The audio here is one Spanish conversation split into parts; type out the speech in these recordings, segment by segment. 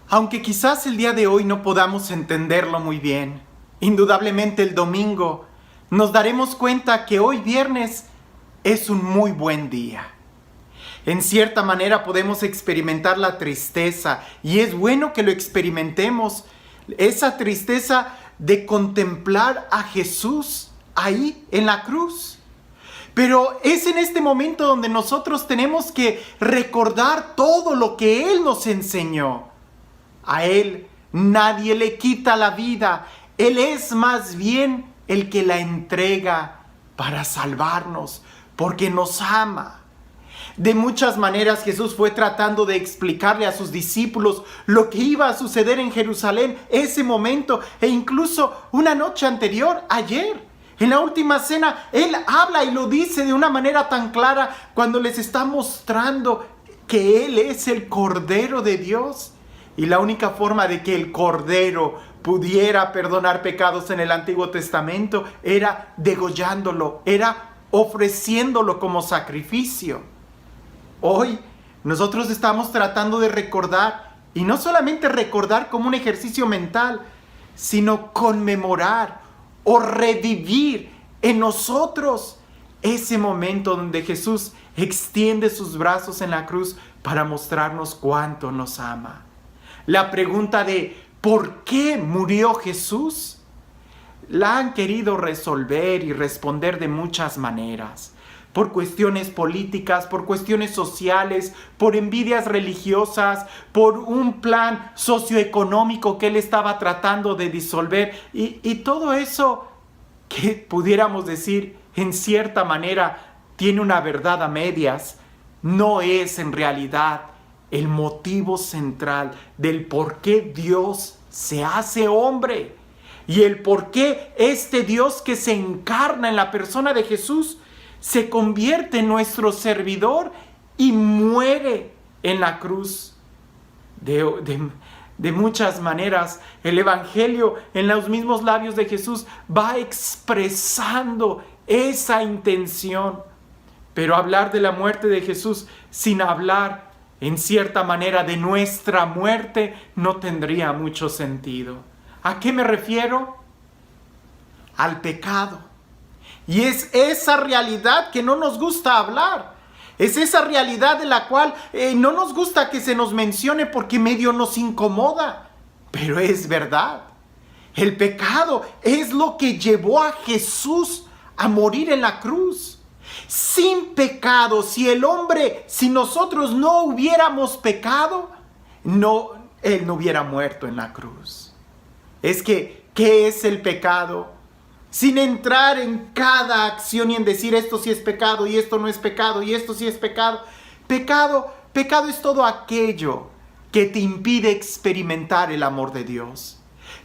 Aunque quizás el día de hoy no podamos entenderlo muy bien, indudablemente el domingo nos daremos cuenta que hoy viernes es un muy buen día. En cierta manera podemos experimentar la tristeza y es bueno que lo experimentemos, esa tristeza de contemplar a Jesús ahí en la cruz. Pero es en este momento donde nosotros tenemos que recordar todo lo que Él nos enseñó. A Él nadie le quita la vida. Él es más bien el que la entrega para salvarnos, porque nos ama. De muchas maneras Jesús fue tratando de explicarle a sus discípulos lo que iba a suceder en Jerusalén ese momento e incluso una noche anterior, ayer. En la última cena, Él habla y lo dice de una manera tan clara cuando les está mostrando que Él es el Cordero de Dios. Y la única forma de que el Cordero pudiera perdonar pecados en el Antiguo Testamento era degollándolo, era ofreciéndolo como sacrificio. Hoy nosotros estamos tratando de recordar, y no solamente recordar como un ejercicio mental, sino conmemorar o revivir en nosotros ese momento donde Jesús extiende sus brazos en la cruz para mostrarnos cuánto nos ama. La pregunta de ¿por qué murió Jesús? La han querido resolver y responder de muchas maneras. Por cuestiones políticas, por cuestiones sociales, por envidias religiosas, por un plan socioeconómico que él estaba tratando de disolver. Y todo eso que pudiéramos decir en cierta manera tiene una verdad a medias, no es en realidad el motivo central del por qué Dios se hace hombre y el por qué este Dios que se encarna en la persona de Jesús se convierte en nuestro servidor y muere en la cruz. De muchas maneras, el Evangelio en los mismos labios de Jesús va expresando esa intención. Pero hablar de la muerte de Jesús sin hablar, en cierta manera, de nuestra muerte no tendría mucho sentido. ¿A qué me refiero? Al pecado. Y es esa realidad que no nos gusta hablar. Es esa realidad de la cual no nos gusta que se nos mencione porque medio nos incomoda. Pero es verdad. El pecado es lo que llevó a Jesús a morir en la cruz. Sin pecado, si nosotros no hubiéramos pecado, Él no hubiera muerto en la cruz. Es que, ¿qué es el pecado? Sin entrar en cada acción y en decir esto sí es pecado y esto no es pecado y esto sí es pecado. Pecado es todo aquello que te impide experimentar el amor de Dios.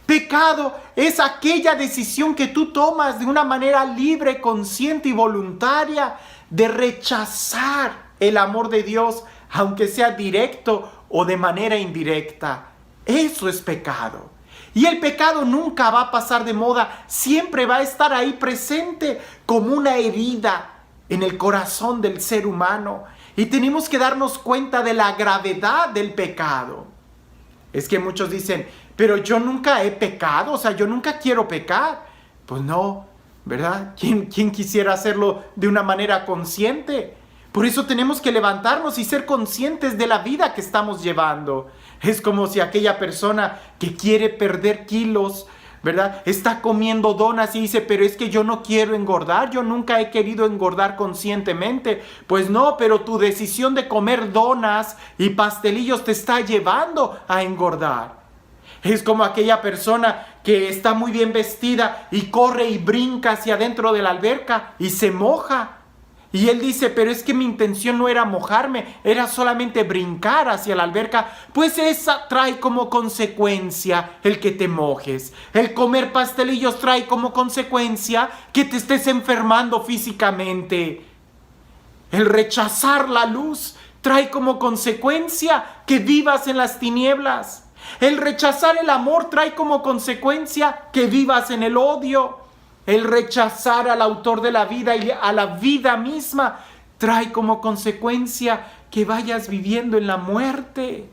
Pecado es aquella decisión que tú tomas de una manera libre, consciente y voluntaria de rechazar el amor de Dios, aunque sea directo o de manera indirecta. Eso es pecado. Y el pecado nunca va a pasar de moda, siempre va a estar ahí presente como una herida en el corazón del ser humano. Y tenemos que darnos cuenta de la gravedad del pecado. Es que muchos dicen, pero yo nunca he pecado, o sea, yo nunca quiero pecar. Pues no, ¿verdad? ¿Quién quisiera hacerlo de una manera consciente? Por eso tenemos que levantarnos y ser conscientes de la vida que estamos llevando. Es como si aquella persona que quiere perder kilos, ¿verdad? Está comiendo donas y dice, pero es que yo no quiero engordar, yo nunca he querido engordar conscientemente. Pues no, pero tu decisión de comer donas y pastelillos te está llevando a engordar. Es como aquella persona que está muy bien vestida y corre y brinca hacia adentro de la alberca y se moja. Y él dice, pero es que mi intención no era mojarme, era solamente brincar hacia la alberca. Pues esa trae como consecuencia el que te mojes. El comer pastelillos trae como consecuencia que te estés enfermando físicamente. El rechazar la luz trae como consecuencia que vivas en las tinieblas. El rechazar el amor trae como consecuencia que vivas en el odio. El rechazar al autor de la vida y a la vida misma trae como consecuencia que vayas viviendo en la muerte.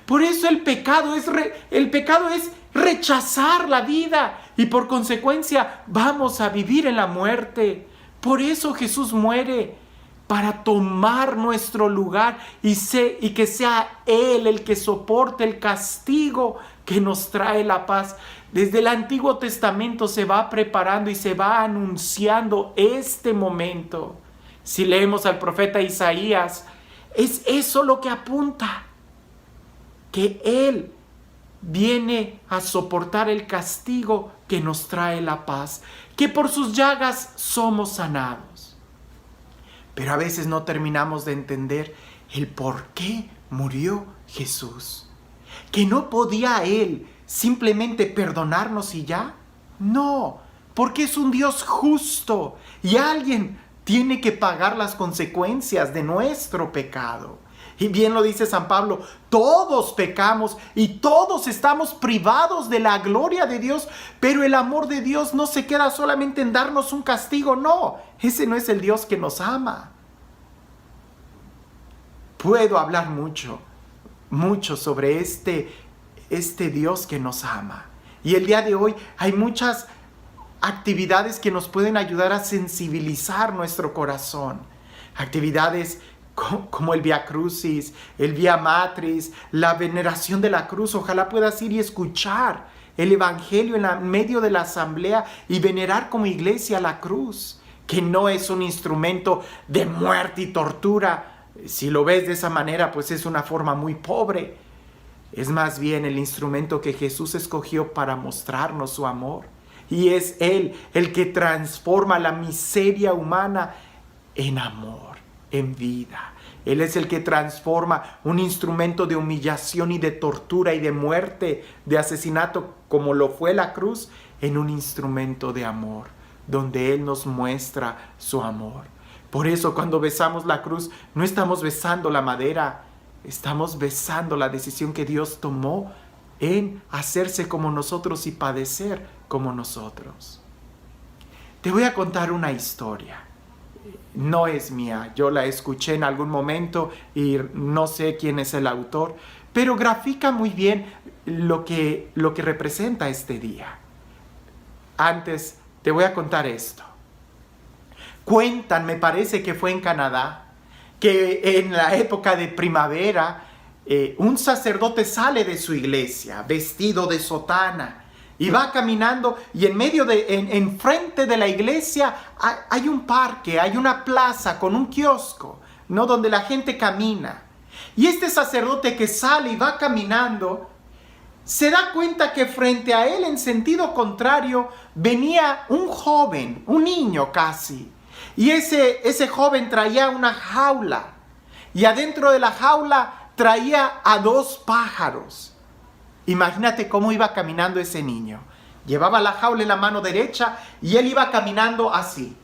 Por eso el pecado es rechazar la vida y por consecuencia vamos a vivir en la muerte. Por eso Jesús muere, para tomar nuestro lugar y que sea Él el que soporte el castigo que nos trae la paz. Desde el Antiguo Testamento se va preparando y se va anunciando este momento. Si leemos al profeta Isaías, es eso lo que apunta, que Él viene a soportar el castigo que nos trae la paz, que por sus llagas somos sanados. Pero a veces no terminamos de entender el por qué murió Jesús. ¿Que no podía Él simplemente perdonarnos y ya? No, porque es un Dios justo y alguien tiene que pagar las consecuencias de nuestro pecado. Y bien lo dice San Pablo, todos pecamos y todos estamos privados de la gloria de Dios, pero el amor de Dios no se queda solamente en darnos un castigo, no, ese no es el Dios que nos ama. Puedo hablar mucho sobre este Dios que nos ama. Y el día de hoy hay muchas actividades que nos pueden ayudar a sensibilizar nuestro corazón. Actividades como el Vía Crucis, el Vía Matris, la veneración de la cruz. Ojalá puedas ir y escuchar el Evangelio en medio de la asamblea y venerar como iglesia la cruz, que no es un instrumento de muerte y tortura. Si lo ves de esa manera, pues es una forma muy pobre. Es más bien el instrumento que Jesús escogió para mostrarnos su amor. Y es Él el que transforma la miseria humana en amor, en vida. Él es el que transforma un instrumento de humillación y de tortura y de muerte, de asesinato, como lo fue la cruz, en un instrumento de amor, donde Él nos muestra su amor. Por eso cuando besamos la cruz, no estamos besando la madera, estamos besando la decisión que Dios tomó en hacerse como nosotros y padecer como nosotros. Te voy a contar una historia. No es mía, yo la escuché en algún momento y no sé quién es el autor, pero grafica muy bien lo que representa este día. Antes te voy a contar esto. Cuentan, me parece que fue en Canadá, que en la época de primavera un sacerdote sale de su iglesia vestido de sotana y va caminando, y en frente de la iglesia hay un parque, hay una plaza con un kiosco, ¿no? Donde la gente camina. Y este sacerdote que sale y va caminando se da cuenta que frente a él, en sentido contrario, venía un joven, un niño casi. Y ese joven traía una jaula, y adentro de la jaula traía a 2 pájaros. Imagínate cómo iba caminando ese niño. Llevaba la jaula en la mano derecha y él iba caminando así.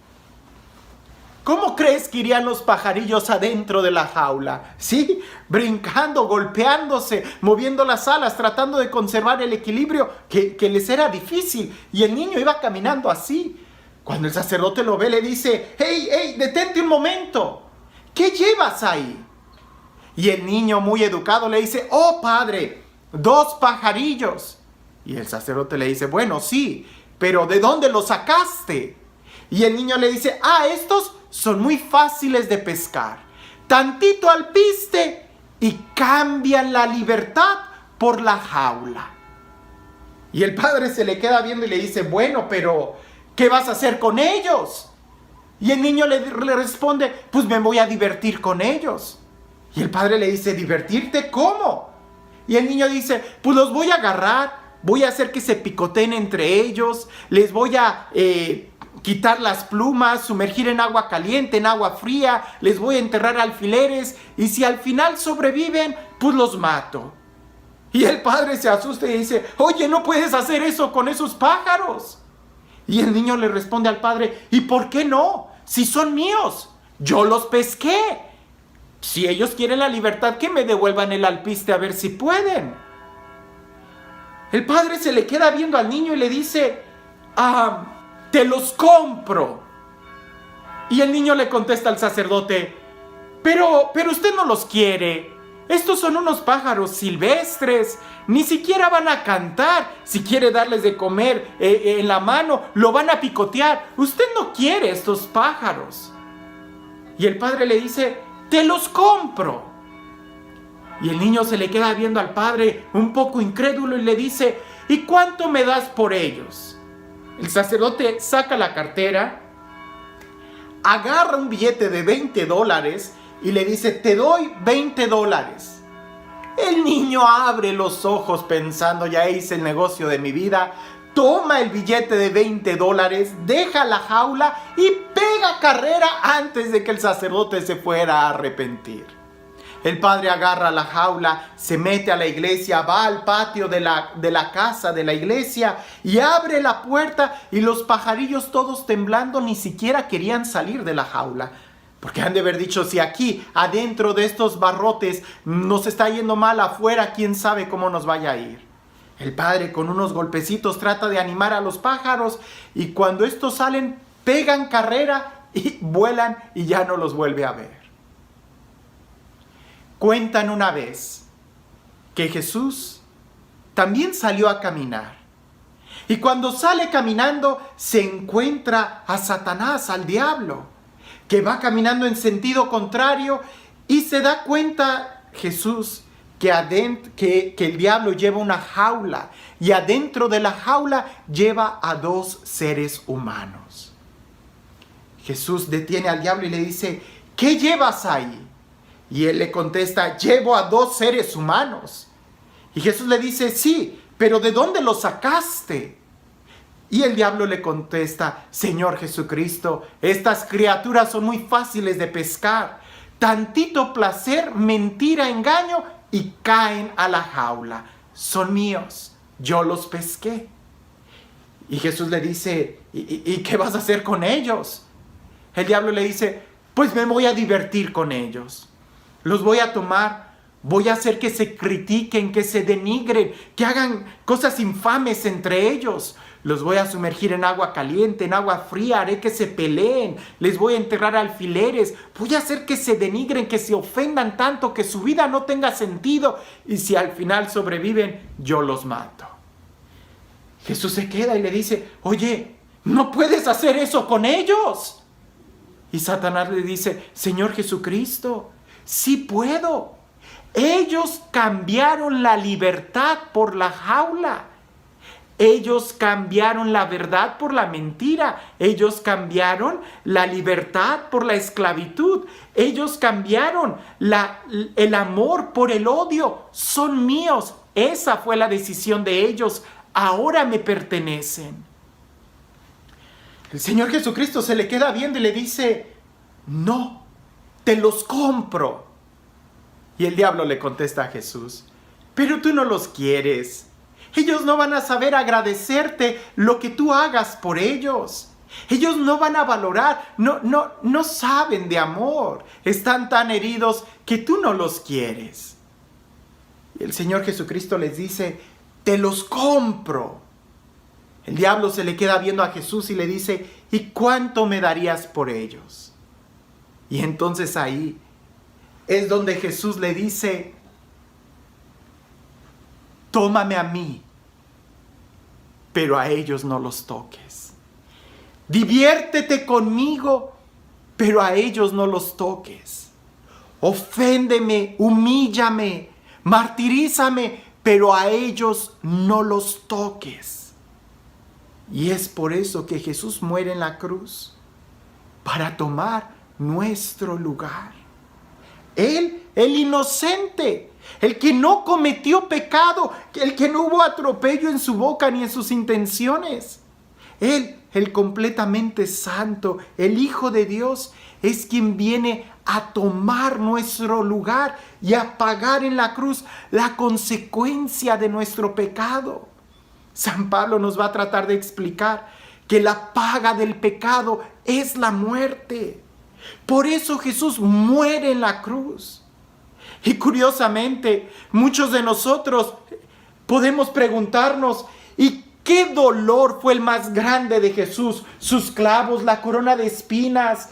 ¿Cómo crees que irían los pajarillos adentro de la jaula? ¿Sí? Brincando, golpeándose, moviendo las alas, tratando de conservar el equilibrio que les era difícil. Y el niño iba caminando así. Cuando el sacerdote lo ve, le dice: ¡Hey, detente un momento! ¿Qué llevas ahí? Y el niño, muy educado, le dice: ¡Oh, padre! 2 pajarillos. Y el sacerdote le dice: bueno, sí, pero ¿de dónde los sacaste? Y el niño le dice: estos son muy fáciles de pescar. Tantito alpiste y cambian la libertad por la jaula. Y el padre se le queda viendo y le dice: bueno, pero ¿qué vas a hacer con ellos? Y el niño le responde: pues me voy a divertir con ellos. Y el padre le dice: ¿divertirte cómo? Y el niño dice: pues los voy a agarrar, voy a hacer que se picoteen entre ellos, les voy a quitar las plumas, sumergir en agua caliente, en agua fría, les voy a enterrar alfileres, y si al final sobreviven, pues los mato. Y el padre se asusta y dice: oye, no puedes hacer eso con esos pájaros. Y el niño le responde al padre: ¿y por qué no? Si son míos, yo los pesqué. Si ellos quieren la libertad, que me devuelvan el alpiste a ver si pueden. El padre se le queda viendo al niño y le dice: te los compro. Y el niño le contesta al sacerdote: pero usted no los quiere. estos son unos pájaros silvestres, ni siquiera van a cantar. Si quiere darles de comer en la mano, lo van a picotear. Usted no quiere estos pájaros. Y el padre le dice, te los compro. Y el niño se le queda viendo al padre un poco incrédulo y le dice, ¿y cuánto me das por ellos? El sacerdote saca la cartera, agarra un billete de $20 y le dice, te doy $20. El niño abre los ojos pensando, ya hice el negocio de mi vida, toma el billete de $20, deja la jaula y pega carrera antes de que el sacerdote se fuera a arrepentir. El padre agarra la jaula, se mete a la iglesia, va al patio de la casa de la iglesia y abre la puerta, y los pajarillos todos temblando ni siquiera querían salir de la jaula. Porque han de haber dicho, si aquí adentro de estos barrotes nos está yendo mal, afuera quién sabe cómo nos vaya a ir. El padre con unos golpecitos trata de animar a los pájaros, y cuando estos salen pegan carrera y vuelan y ya no los vuelve a ver. Cuentan una vez que Jesús también salió a caminar. Y cuando sale caminando se encuentra a Satanás, al diablo, que va caminando en sentido contrario, y se da cuenta Jesús que el diablo lleva una jaula, y adentro de la jaula lleva a 2 seres humanos. Jesús detiene al diablo y le dice, ¿qué llevas ahí? Y él le contesta, llevo a 2 seres humanos. Y Jesús le dice, sí, pero ¿de dónde los sacaste? Y el diablo le contesta, Señor Jesucristo, estas criaturas son muy fáciles de pescar. Tantito placer, mentira, engaño, y caen a la jaula. Son míos, yo los pesqué. Y Jesús le dice, ¿y qué vas a hacer con ellos? El diablo le dice, pues me voy a divertir con ellos. Los voy a tomar, voy a hacer que se critiquen, que se denigren, que hagan cosas infames entre ellos. Los voy a sumergir en agua caliente, en agua fría, haré que se peleen, les voy a enterrar alfileres, voy a hacer que se denigren, que se ofendan tanto, que su vida no tenga sentido, y si al final sobreviven, yo los mato. Jesús se queda y le dice, oye, no puedes hacer eso con ellos. Y Satanás le dice, Señor Jesucristo, sí puedo. Ellos cambiaron la libertad por la jaula. Ellos cambiaron la verdad por la mentira. Ellos cambiaron la libertad por la esclavitud. Ellos cambiaron el amor por el odio. Son míos. Esa fue la decisión de ellos. Ahora me pertenecen. El Señor Jesucristo se le queda viendo y le dice, no, te los compro. Y el diablo le contesta a Jesús, pero tú no los quieres. Ellos no van a saber agradecerte lo que tú hagas por ellos. Ellos no van a valorar, no saben de amor. Están tan heridos que tú no los quieres. Y el Señor Jesucristo les dice, te los compro. El diablo se le queda viendo a Jesús y le dice, ¿y cuánto me darías por ellos? Y entonces ahí es donde Jesús le dice, tómame a mí, pero a ellos no los toques. Diviértete conmigo, pero a ellos no los toques. Oféndeme, humíllame, martirízame, pero a ellos no los toques. Y es por eso que Jesús muere en la cruz, para tomar nuestro lugar. Él, el inocente, el que no cometió pecado, el que no hubo atropello en su boca ni en sus intenciones. Él, el completamente santo, el Hijo de Dios, es quien viene a tomar nuestro lugar y a pagar en la cruz la consecuencia de nuestro pecado. San Pablo nos va a tratar de explicar que la paga del pecado es la muerte. Por eso Jesús muere en la cruz. Y curiosamente, muchos de nosotros podemos preguntarnos, ¿y qué ¿Qué dolor fue el más grande de Jesús? Sus clavos, la corona de espinas,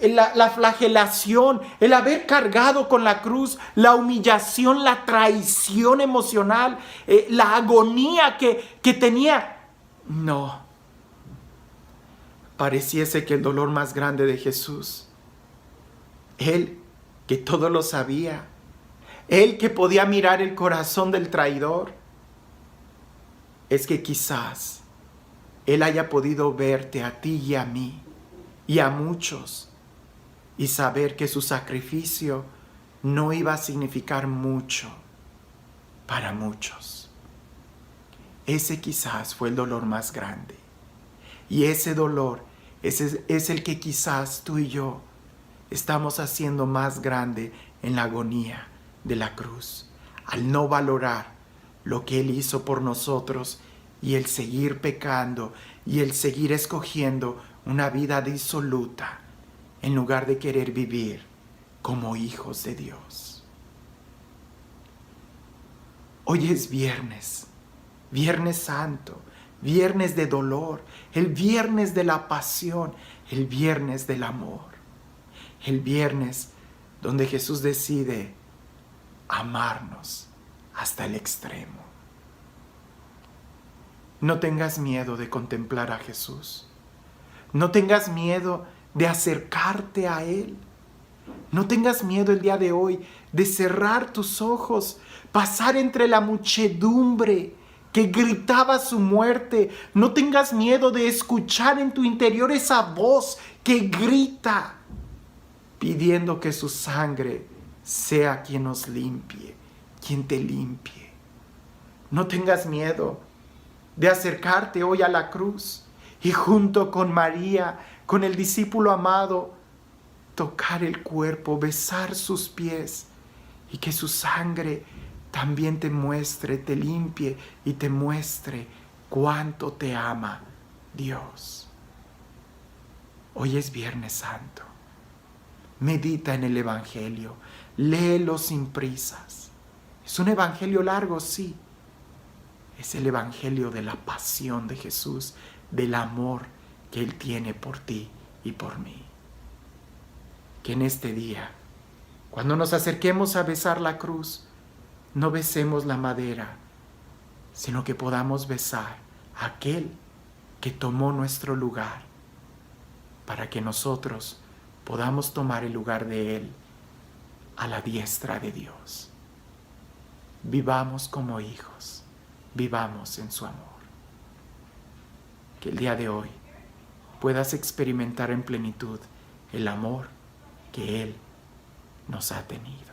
la flagelación, el haber cargado con la cruz, la humillación, la traición emocional, la agonía que tenía. No. Pareciese que el dolor más grande de Jesús, Él que todo lo sabía, Él que podía mirar el corazón del traidor, es que quizás Él haya podido verte a ti y a mí y a muchos y saber que su sacrificio no iba a significar mucho para muchos. Ese quizás fue el dolor más grande. Y ese dolor es el que quizás tú y yo estamos haciendo más grande en la agonía de la cruz, al no valorar lo que Él hizo por nosotros y el seguir pecando y el seguir escogiendo una vida disoluta en lugar de querer vivir como hijos de Dios. Hoy es viernes, Viernes Santo, viernes de dolor, el viernes de la pasión, el viernes del amor, el viernes donde Jesús decide amarnos hasta el extremo. No tengas miedo de contemplar a Jesús. No tengas miedo de acercarte a Él. No tengas miedo el día de hoy de cerrar tus ojos, pasar entre la muchedumbre que gritaba su muerte. No tengas miedo de escuchar en tu interior esa voz que grita, pidiendo que su sangre sea quien nos limpie, quien te limpie. No tengas miedo de acercarte hoy a la cruz y junto con María, con el discípulo amado, tocar el cuerpo, besar sus pies y que su sangre también te muestre, te limpie y te muestre cuánto te ama Dios. Hoy es Viernes Santo. Medita en el Evangelio, léelo sin prisas. Es un evangelio largo, sí. Es el evangelio de la pasión de Jesús, del amor que Él tiene por ti y por mí. Que en este día, cuando nos acerquemos a besar la cruz, no besemos la madera, sino que podamos besar a aquel que tomó nuestro lugar, para que nosotros podamos tomar el lugar de Él a la diestra de Dios. Vivamos como hijos, vivamos en su amor. Que el día de hoy puedas experimentar en plenitud el amor que Él nos ha tenido.